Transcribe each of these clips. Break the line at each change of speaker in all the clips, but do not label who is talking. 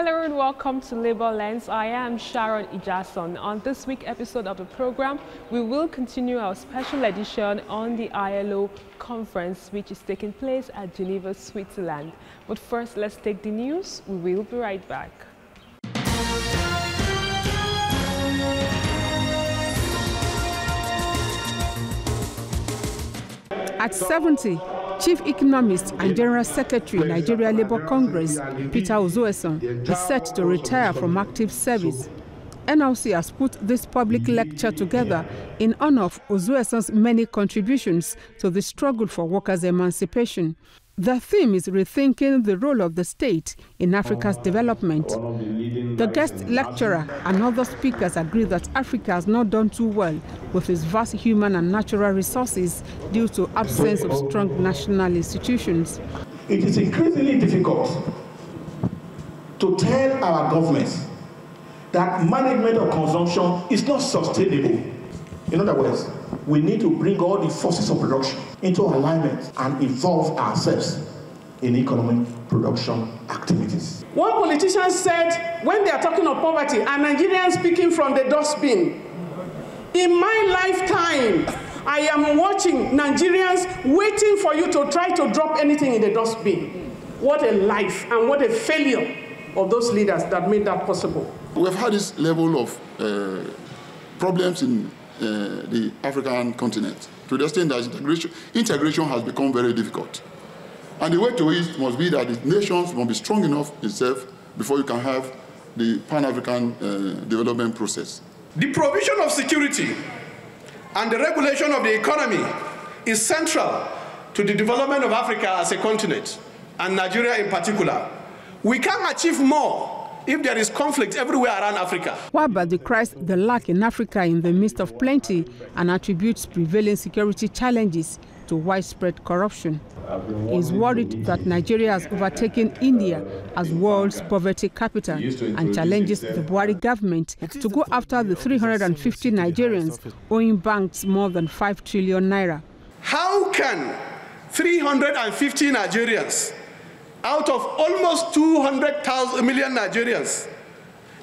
Hello and welcome to Labour Lens. I am Sharon Ijason. On this week's episode of the program, we will continue our special edition on the ILO conference, which is taking place at Geneva, Switzerland. But first, let's take the news. We will be right back.
At 70, Chief Economist and General Secretary, Nigeria Labour Congress, Peter Ozoeson, is set to retire from active service. NLC has put this public lecture together in honor of Ozoeson's many contributions to the struggle for workers' emancipation. The theme is rethinking the role of the state in Africa's development. The guest lecturer and other speakers agree that Africa has not done too well with its vast human and natural resources due to absence of strong national institutions.
It is increasingly difficult to tell our governments that management of consumption is not sustainable. In other words, we need to bring all the forces of production into alignment and involve ourselves in economic production activities.
One politician said, when they are talking of poverty, a Nigerian speaking from the dustbin, in my lifetime, I am watching Nigerians waiting for you to try to drop anything in the dustbin. What a life and what a failure of those leaders that made that possible.
We've had this level of problems in the African continent, to the extent that integration has become very difficult. And the way to it must be that the nations must be strong enough itself before you can have the Pan-African development process.
The provision of security and the regulation of the economy is central to the development of Africa as a continent, and Nigeria in particular. We can achieve more if there is conflict everywhere around Africa.
Waba decries the lack in Africa in the midst of plenty and attributes prevailing security challenges to widespread corruption. He is worried that Nigeria has overtaken India as world's poverty capital and challenges the Buhari government to go after the 350 Nigerians owing banks more than 5 trillion naira.
How can 350 Nigerians out of almost 200 million Nigerians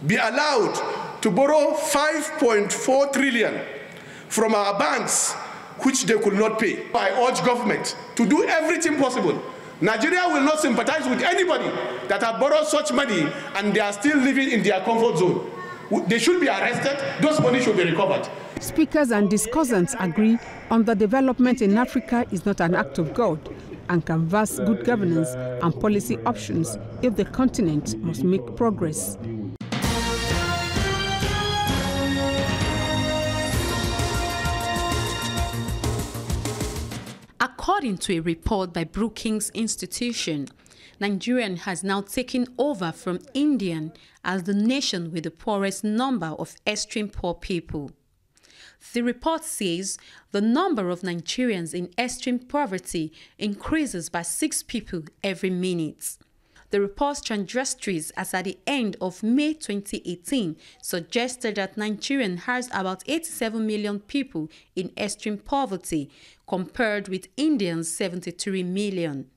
be allowed to borrow 5.4 trillion from our banks, which they could not pay? I urge government to do everything possible. Nigeria will not sympathize with anybody that have borrowed such money and they are still living in their comfort zone. They should be arrested. Those money should be recovered.
Speakers and discussants agree on the development in Africa is not an act of God and canvass good governance and policy options if the continent must make progress.
According to a report by Brookings Institution, Nigeria has now taken over from India as the nation with the poorest number of extreme poor people. The report says the number of Nigerians in extreme poverty increases by 6 people every minute. The report's trajectories as at the end of May 2018 suggested that Nigeria has about 87 million people in extreme poverty, compared with India's 73 million.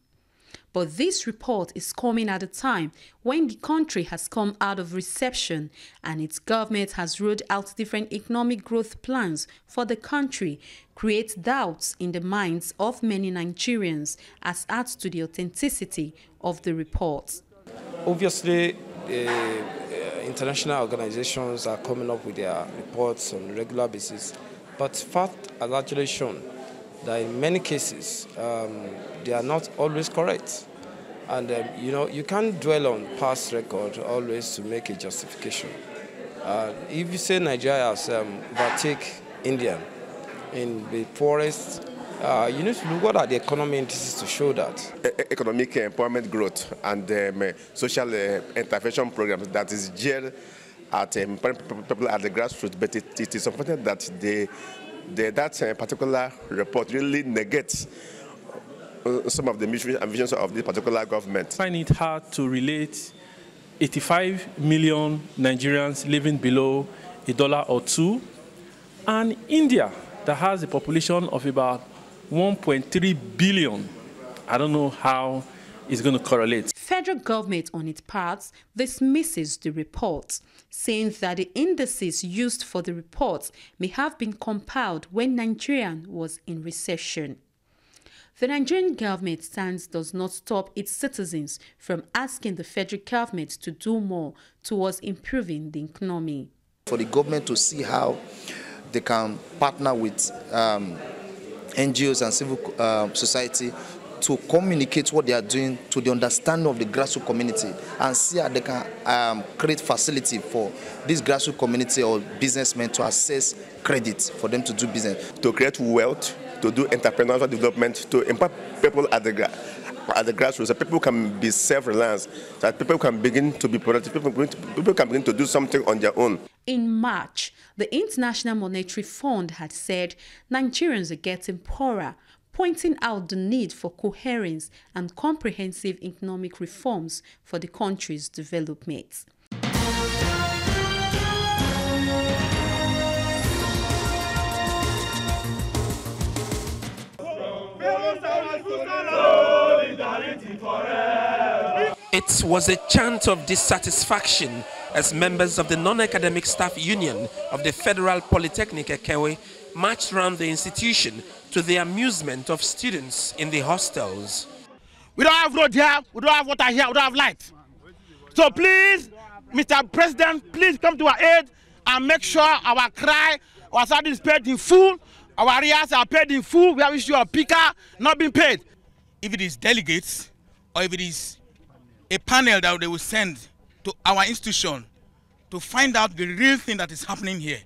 But this report is coming at a time when the country has come out of recession and its government has rolled out different economic growth plans for the country, creates doubts in the minds of many Nigerians, as adds to the authenticity of the report.
Obviously, international organizations are coming up with their reports on a regular basis, but fact has actually shown that in many cases, they are not always correct. And, you can't dwell on past record always to make a justification. If you say Nigeria has overtaken India in the poorest, you need to look at the economy indices to show that.
Economic employment growth and social intervention programs that is geared at people at the grassroots, but it is important that that particular report really negates some of the missions and visions of this particular government.
I find it hard to relate 85 million Nigerians living below $1 or $2, and India that has a population of about 1.3 billion. I don't know how it's going to correlate.
federal government, on its part, dismisses the report, saying that the indices used for the report may have been compiled when Nigeria was in recession. The Nigerian government stance does not stop its citizens from asking the federal government to do more towards improving the economy.
For the government to see how they can partner with NGOs and civil society to communicate what they are doing to the understanding of the grassroots community and see how they can create facility for this grassroots community or businessmen to access credit for them to do business.
To create wealth, to do entrepreneurial development, to empower people at the grassroots, so people can be self-reliant, that people can begin to be productive, people can begin to do something on their own.
In March, the International Monetary Fund had said Nigerians are getting poorer, pointing out the need for coherence and comprehensive economic reforms for the country's development.
It was a chant of dissatisfaction as members of the non-academic staff union of the Federal Polytechnic Ekewe marched around the institution to the amusement of students in the hostels.
We don't have road here, we don't have water here, we don't have light. So please, Mr. President, please come to our aid and make sure our cry, our salary is paid in full, our arrears are paid in full, we have issue of PICA not being paid. If it is delegates or if it is a panel that they will send to our institution to find out the real thing that is happening here.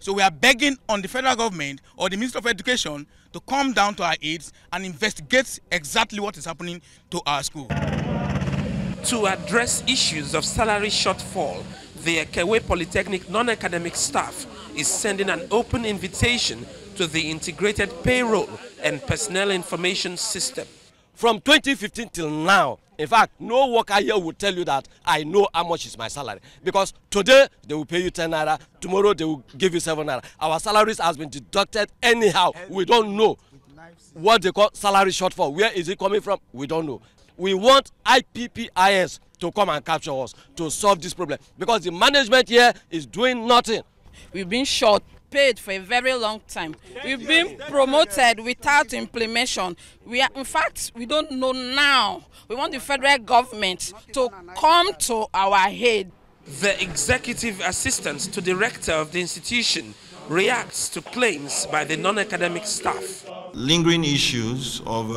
So we are begging on the federal government or the Minister of Education to come down to our aids and investigate exactly what is happening to our school.
To address issues of salary shortfall, the Ekewe Polytechnic non-academic staff is sending an open invitation to the Integrated Payroll and Personnel Information System.
From 2015 till now, in fact, no worker here will tell you that I know how much is my salary. Because today, they will pay you 10 naira, tomorrow they will give you 7 naira. Our salaries has been deducted anyhow. We don't know what they call salary shortfall. Where is it coming from? We don't know. We want IPPIS to come and capture us to solve this problem. Because the management here is doing nothing.
We've been short paid for a very long time. We've been promoted without implementation. In fact, we don't know now. We want the federal government to come to our aid.
The executive assistant to the rector of the institution reacts to claims by the non-academic staff.
Lingering issues of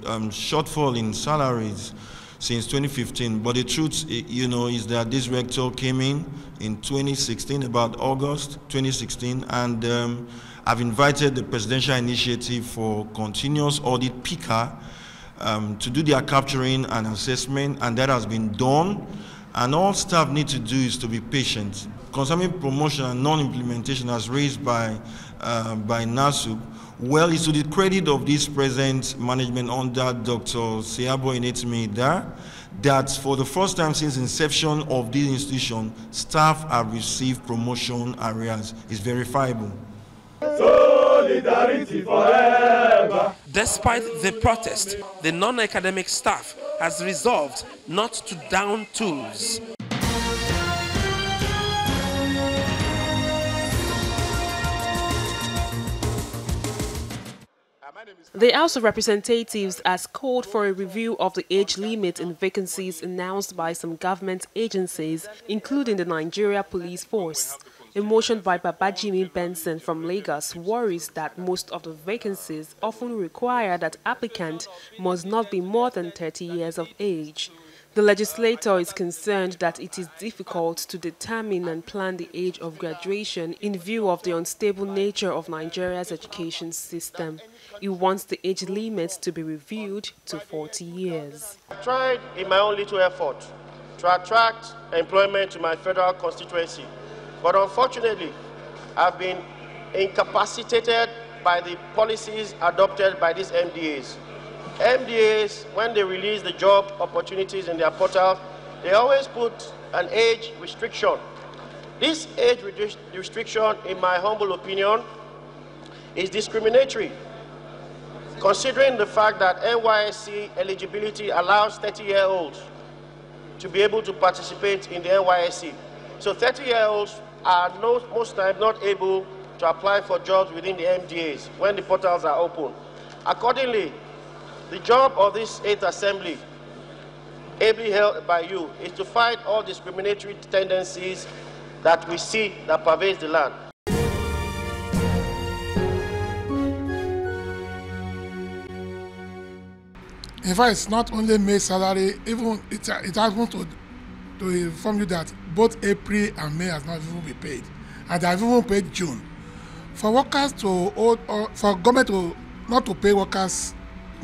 shortfall in salaries since 2015, but the truth, is that this rector came in 2016, about August 2016, and I've invited the Presidential Initiative for Continuous Audit PICA to do their capturing and assessment, and that has been done. And all staff need to do is to be patient. Concerning promotion and non-implementation as raised by NASUB, well, it's to the credit of this present management under Dr. Seabo Enetime that for the first time since inception of this institution, staff have received promotion arrears. It's verifiable.
Solidarity forever. Despite the protest, the non-academic staff has resolved not to down tools.
The House of Representatives has called for a review of the age limit in vacancies announced by some government agencies, including the Nigeria Police Force. A motion by Babajimi Benson from Lagos worries that most of the vacancies often require that applicant must not be more than 30 years of age. The legislator is concerned that it is difficult to determine and plan the age of graduation in view of the unstable nature of Nigeria's education system. He wants the age limit to be reviewed to 40 years.
I tried in my own little effort to attract employment to my federal constituency, but unfortunately, I've been incapacitated by the policies adopted by these MDAs. MDAs, when they release the job opportunities in their portal, they always put an age restriction. This age restriction, in my humble opinion, is discriminatory, considering the fact that NYSC eligibility allows 30-year-olds to be able to participate in the NYSC. So 30-year-olds are most times not able to apply for jobs within the MDAs when the portals are open. Accordingly, the job of this 8th Assembly, ably held by you, is to fight all discriminatory tendencies that we see that pervades the land.
In fact, it's not only May salary, even it happens to inform you that both April and May has not even been paid. And they have even paid June. For workers for government not to pay workers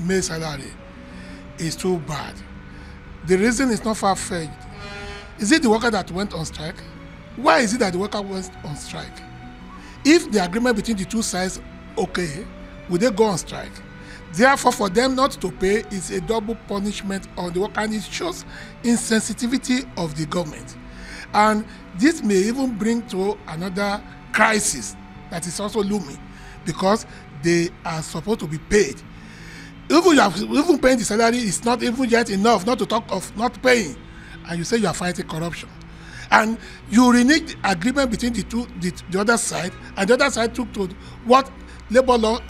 May salary is too bad. The reason is not far-fetched. Is it the worker that went on strike? Why is it that the worker went on strike? If the agreement between the two sides okay, will they go on strike? Therefore, for them not to pay is a double punishment on the worker, and it shows insensitivity of the government. And this may even bring to another crisis that is also looming, because they are supposed to be paid. Even paying the salary is not even yet enough, not to talk of not paying. And you say you are fighting corruption. And you renege the agreement between the other side, and the other side took to what labor law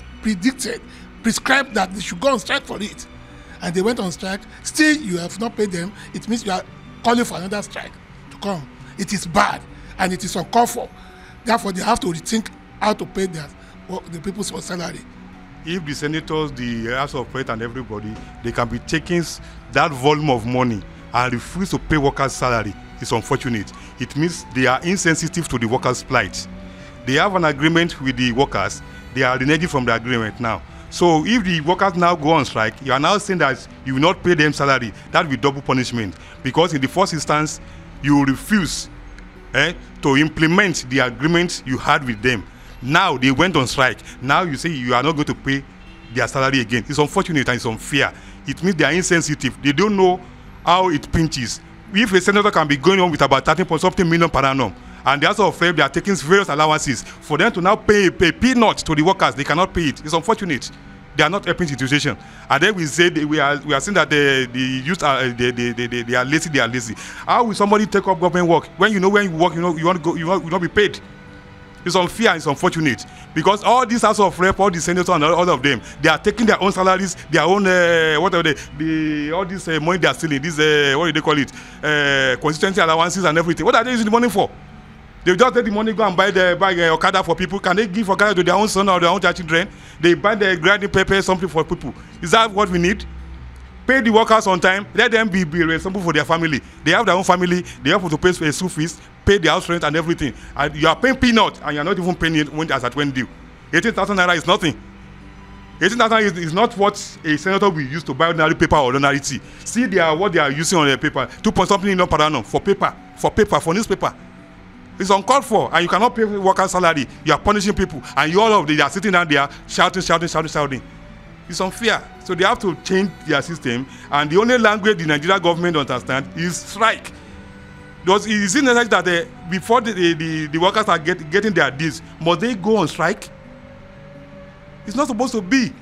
prescribed that they should go on strike for it. And they went on strike. Still, you have not paid them. It means you are calling for another strike to come. It is bad, and it is uncalled for. Therefore, they have to rethink how to pay the people's salary.
If the senators, the House of Reps, and everybody, they can be taking that volume of money and refuse to pay workers' salary, it's unfortunate. It means they are insensitive to the workers' plight. They have an agreement with the workers. They are reneging from the agreement now. So if the workers now go on strike, you are now saying that you will not pay them salary. That will be double punishment. Because in the first instance, you refuse to implement the agreement you had with them. Now they went on strike. Now you say you are not going to pay their salary again. It's unfortunate and it's unfair. It means they are insensitive. They don't know how it pinches. If a senator can be going on with about 13.something million per annum, and the House of Reps, they are taking various allowances, for them to now pay peanut to the workers, they cannot pay it. It's unfortunate. They are not helping the situation. And then we say we are saying that the youth are they are lazy. They are lazy. How will somebody take up government work when you know when you work, you want to go, you will not be paid? It's unfair. It's unfortunate because all these House of Reps, all the senators, and all of them, they are taking their own salaries, their own whatever all this money they are stealing. This what do they call it? Constituency allowances and everything. What are they using the money for? They just take the money, go and buy Okada for people. Can they give Okada to their own son or their own children? They buy the grinding pepper, something for people. Is that what we need? Pay the workers on time. Let them be responsible for their family. They have their own family. They have to pay school fees, pay the house rent and everything. And you are paying peanut and you are not even paying it when due. 18,000 naira is nothing. 18,000 is not what a senator will use to buy ordinary paper or ordinary tea. See, what they are using on their paper. 2.something million per annum for paper, for newspaper. It's uncalled for, and you cannot pay workers' salary. You are punishing people, and you all of them are sitting down there shouting. It's unfair. So they have to change their system, and the only language the Nigerian government understands is strike. Is it necessary that before the workers are getting their deals, must they go on strike? It's not supposed to be.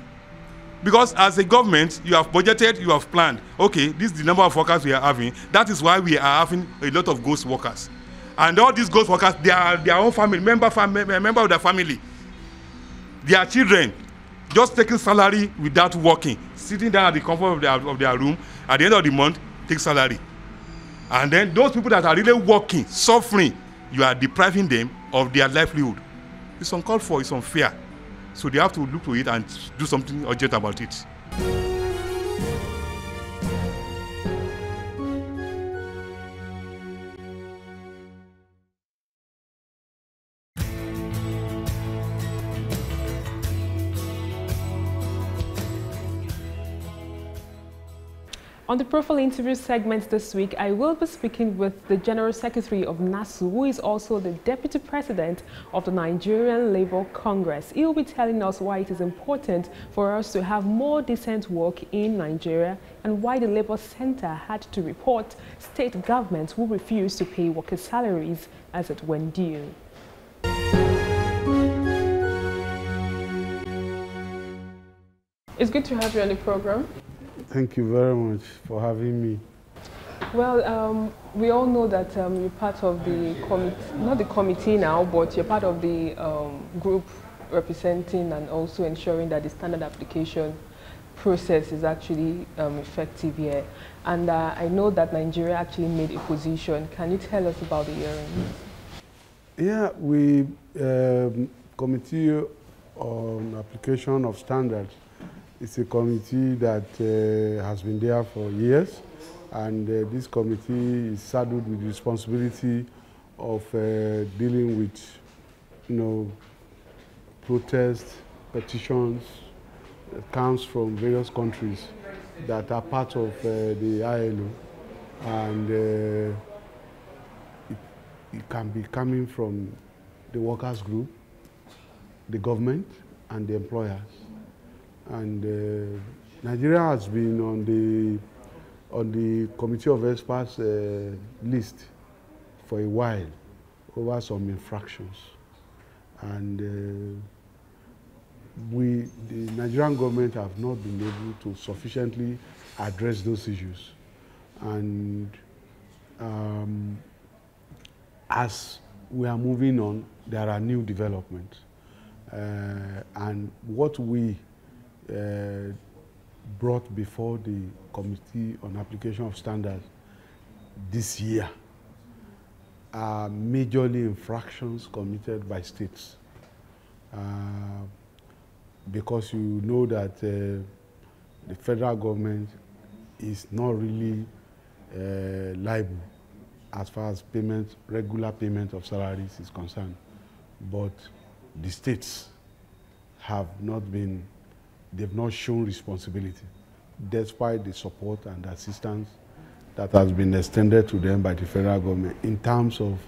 Because as a government, you have budgeted, you have planned. Okay, this is the number of workers we are having. That is why we are having a lot of ghost workers. And all these ghost workers, they are their own family, member of their family. Their children just taking salary without working, sitting down at the comfort of their room, at the end of the month, take salary. And then those people that are really working, suffering, you are depriving them of their livelihood. It's uncalled for, it's unfair. So they have to look to it and do something urgent about it.
On the profile interview segment this week, I will be speaking with the General Secretary of NASU, who is also the Deputy President of the Nigerian Labour Congress. He will be telling us why it is important for us to have more decent work in Nigeria and why the Labour Center had to report state governments who refused to pay workers' salaries as it went due. It's good to have you on the program.
Thank you very much for having me.
Well, we all know that you're part of the committee, not the committee now, but you're part of the group representing and also ensuring that the standard application process is actually effective here. And I know that Nigeria actually made a position. Can you tell us about the hearing?
Yeah, we, Committee on Application of Standards, it's a committee that has been there for years. And this committee is saddled with the responsibility of dealing with, protests, petitions that comes from various countries that are part of the ILO. And it can be coming from the workers' group, the government, and the employers. And Nigeria has been on the Committee of Experts list for a while over some infractions. And the Nigerian government have not been able to sufficiently address those issues. And as we are moving on, there are new developments. And what we brought before the Committee on Application of Standards this year are majorly infractions committed by states. Because you know that the federal government is not really liable as far as payment, regular payment of salaries is concerned. But the states have not been, they've not shown responsibility, despite the support and assistance that has been extended to them by the federal government in terms of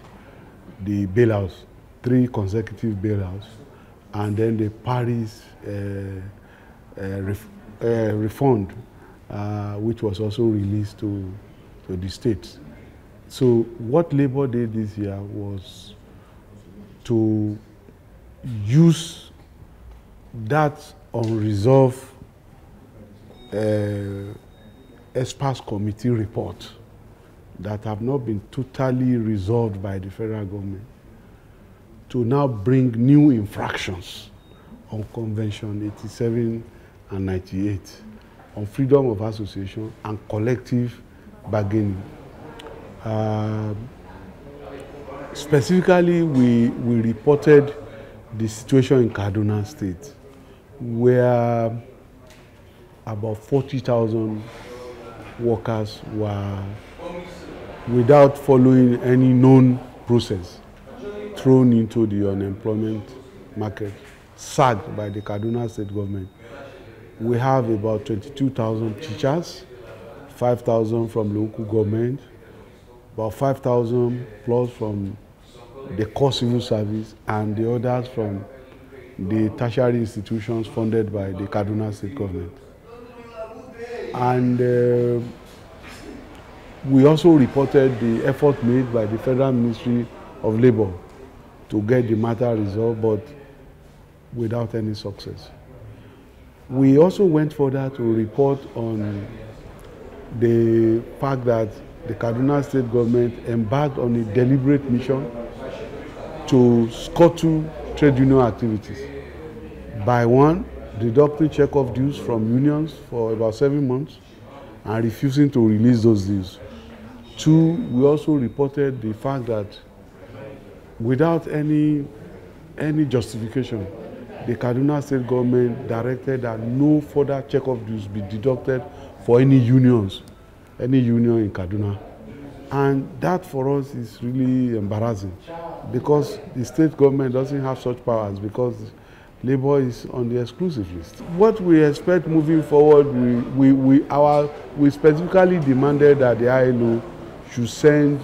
the bailouts, 3 consecutive bailouts, and then the Paris refund, which was also released to the states. So what Labour did this year was to use that unresolved experts committee report that have not been totally resolved by the federal government to now bring new infractions on Convention 87 and 98 on freedom of association and collective bargaining. Specifically, we reported the situation in Kaduna State, where about 40,000 workers were, without following any known process, thrown into the unemployment market, sacked by the Kaduna State government. We have about 22,000 teachers, 5,000 from local government, about 5,000 plus from the core civil service, and the others from the tertiary institutions funded by the Kaduna State government. And we also reported the effort made by the Federal Ministry of Labour to get the matter resolved, but without any success. We also went further to report on the fact that the Kaduna State government embarked on a deliberate mission to scuttle trade union activities by, 1, deducting check-off dues from unions for about 7 months and refusing to release those dues. 2, we also reported the fact that without any justification, the Kaduna State government directed that no further check-off dues be deducted for any union in Kaduna. And that for us is really embarrassing, because the state government doesn't have such powers, because Labour is on the exclusive list. What we expect moving forward, we specifically demanded that the ILO should send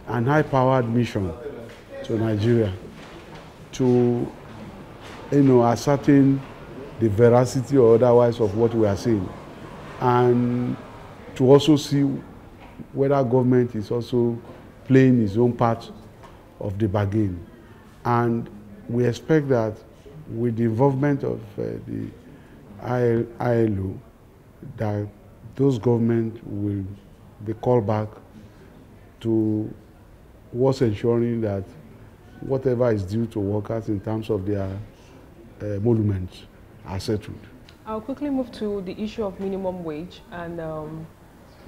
an high-powered mission to Nigeria to, ascertain the veracity or otherwise of what we are saying, and to also see whether government is also playing its own part of the bargain. And we expect that with the involvement of the ILO, that those governments will be called back to what's ensuring that whatever is due to workers in terms of their emoluments are settled.
I'll quickly move to the issue of minimum wage and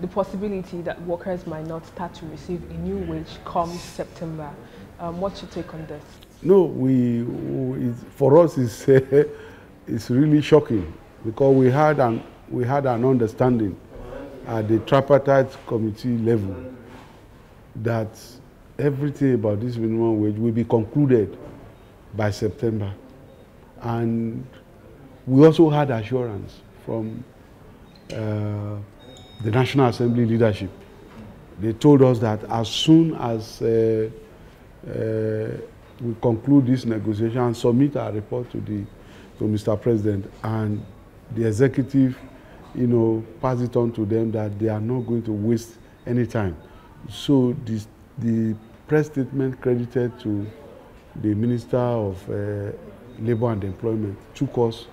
the possibility that workers might not start to receive a new wage come September. What's your take on this?
No, for us it's really shocking because we had an understanding at the tripartite committee level that everything about this minimum wage will be concluded by September. And we also had assurance from the National Assembly leadership. They told us that as soon as we conclude this negotiation and submit our report to Mr. President, and the executive, pass it on to them that they are not going to waste any time. So the press statement credited to the Minister of Labour and Employment took us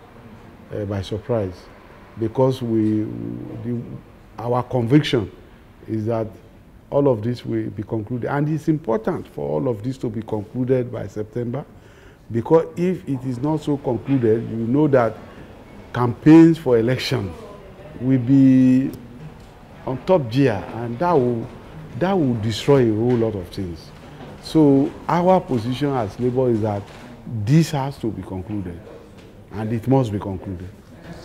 by surprise, because our conviction is that all of this will be concluded. And it's important for all of this to be concluded by September, because if it is not so concluded, you know that campaigns for election will be on top gear, and that will destroy a whole lot of things. So our position as Labour is that this has to be concluded, and it must be concluded.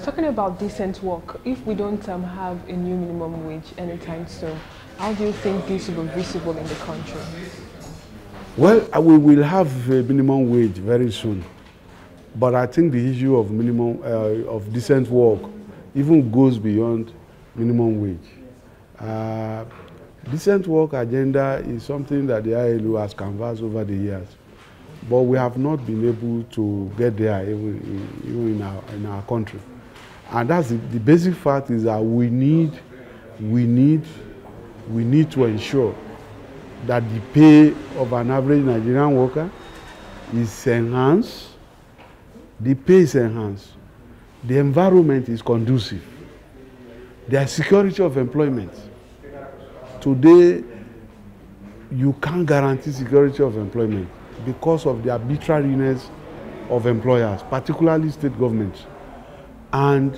Talking about decent work, if we don't have a new minimum wage anytime soon, how do you think this will be visible in the country?
Well, we will have a minimum wage very soon, but I think the issue of of decent work even goes beyond minimum wage. Decent work agenda is something that the ILO has canvassed over the years, but we have not been able to get there even in our country. And that's the basic fact is that we need to ensure that the pay of an average Nigerian worker is enhanced, the pay is enhanced, the environment is conducive, there is security of employment. Today, you can't guarantee security of employment because of the arbitrariness of employers, particularly state governments. And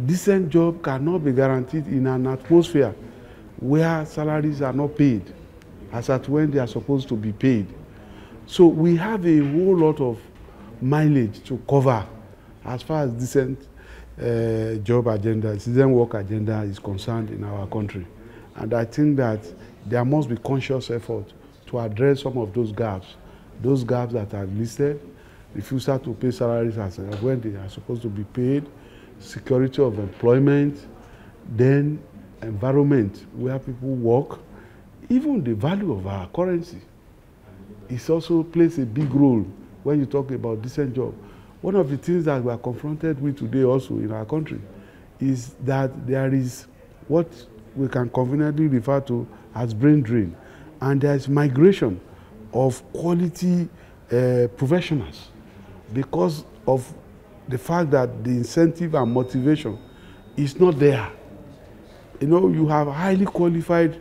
decent job cannot be guaranteed in an atmosphere where salaries are not paid as at when they are supposed to be paid. So we have a whole lot of mileage to cover as far as decent job agenda, decent work agenda is concerned in our country. And I think that there must be conscious effort to address some of those gaps that are listed, refusal to pay salaries as when they are supposed to be paid, security of employment, then environment where people work, even the value of our currency. It also plays a big role when you talk about decent job. One of the things that we are confronted with today also in our country is that there is what we can conveniently refer to as brain drain, and there is migration of quality professionals because of the fact that the incentive and motivation is not there. You have highly qualified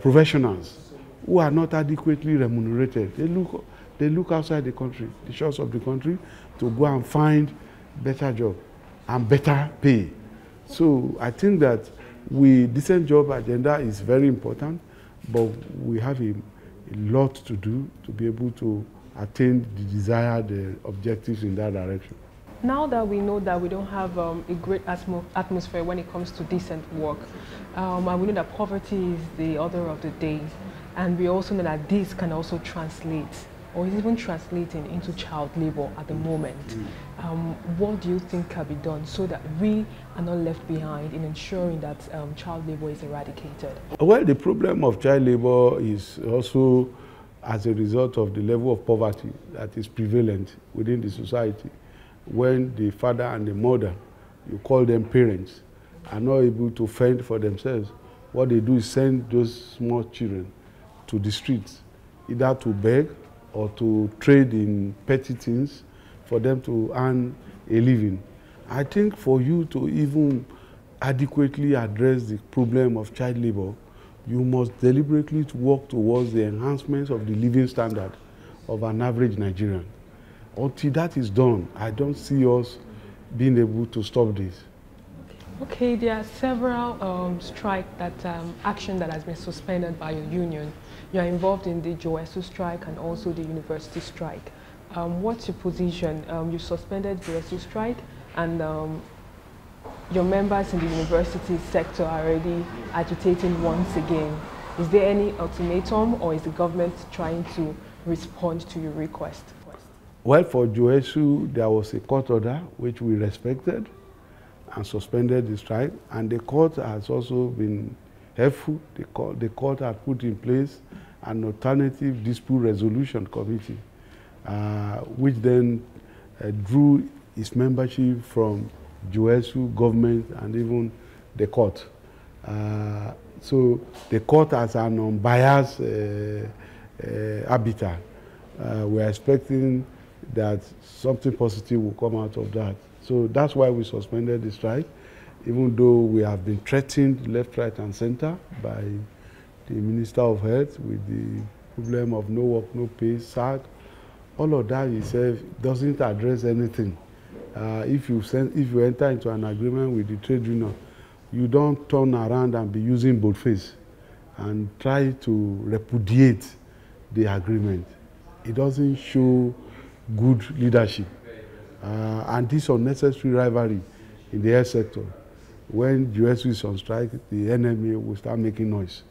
professionals who are not adequately remunerated. They look outside the country, the shores of the country, to go and find better job and better pay. So I think that decent job agenda is very important, but we have a lot to do to be able to attain the desired objectives in that direction.
Now that we know that we don't have a great atmosphere when it comes to decent work, and we know that poverty is the order of the day, and we also know that this can also translate, or is even translating into child labor at the moment. What do you think can be done so that we are not left behind in ensuring that child labor is eradicated?
Well, the problem of child labor is also as a result of the level of poverty that is prevalent within the society. When the father and the mother, you call them parents, are not able to fend for themselves, what they do is send those small children to the streets, either to beg or to trade in petty things for them to earn a living. I think for you to even adequately address the problem of child labor, you must deliberately work towards the enhancement of the living standard of an average Nigerian. Until that is done, I don't see us being able to stop this.
Okay, there are several action that has been suspended by your union. You are involved in the JOESU strike and also the university strike. What's your position? You suspended JOESU strike, and your members in the university sector are already agitating once again. Is there any ultimatum, or is the government trying to respond to your request?
Well, for JOESU, there was a court order which we respected and suspended the strike, and the court has also been helpful. The court had put in place an alternative dispute resolution committee, which then drew its membership from JOESU, government, and even the court. So the court has an unbiased arbiter. We are expecting that something positive will come out of that. So that's why we suspended the strike, even though we have been threatened left, right, and center by the Minister of Health with the problem of no work, no pay, SAG. All of that itself doesn't address anything. If you enter into an agreement with the trade union, you don't turn around and be using boldface and try to repudiate the agreement. It doesn't show good leadership. And this unnecessary rivalry in the health sector. When JOESU is on strike, the NMA will start making noise.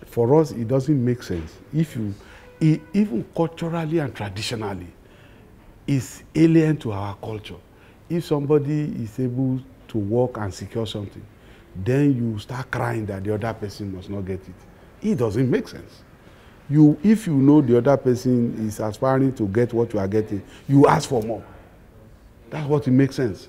For us, it doesn't make sense. Even culturally and traditionally, it's alien to our culture. If somebody is able to work and secure something, then you start crying that the other person must not get it. It doesn't make sense. If you know the other person is aspiring to get what you are getting, you ask for more. That's what it makes sense.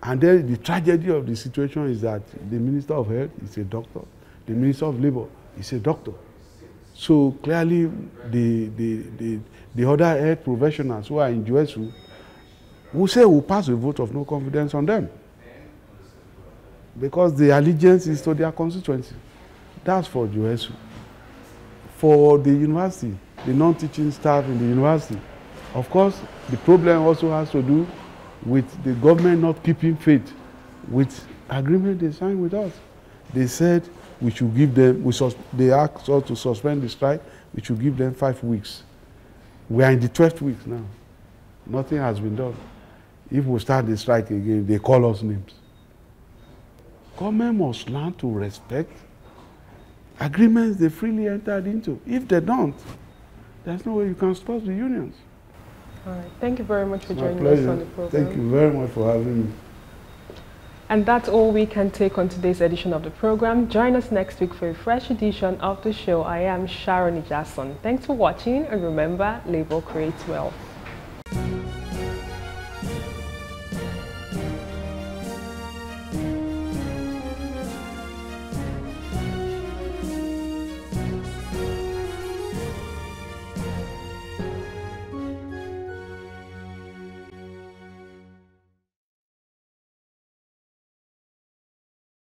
And then the tragedy of the situation is that the Minister of Health is a doctor. The Minister of Labor is a doctor. So clearly, the other health professionals who are in JOESU will say we'll pass a vote of no confidence on them, because the allegiance is to their constituency. That's for JOESU. For the university, the non-teaching staff in the university, of course, the problem also has to do with the government not keeping faith with agreement they signed with us. They said we should give them, they asked us to suspend the strike, we should give them 5 weeks. We are in the 12th week now. Nothing has been done. If we start the strike again, they call us names. Government must learn to respect agreements they freely entered into. If they don't, there's no way you can stop the unions.
All right. Thank you very much for joining us on the program.
Thank you very much for having me.
And that's all we can take on today's edition of the program. Join us next week for a fresh edition of the show. I am Sharon Ijason. Thanks for watching, and remember, labor creates wealth.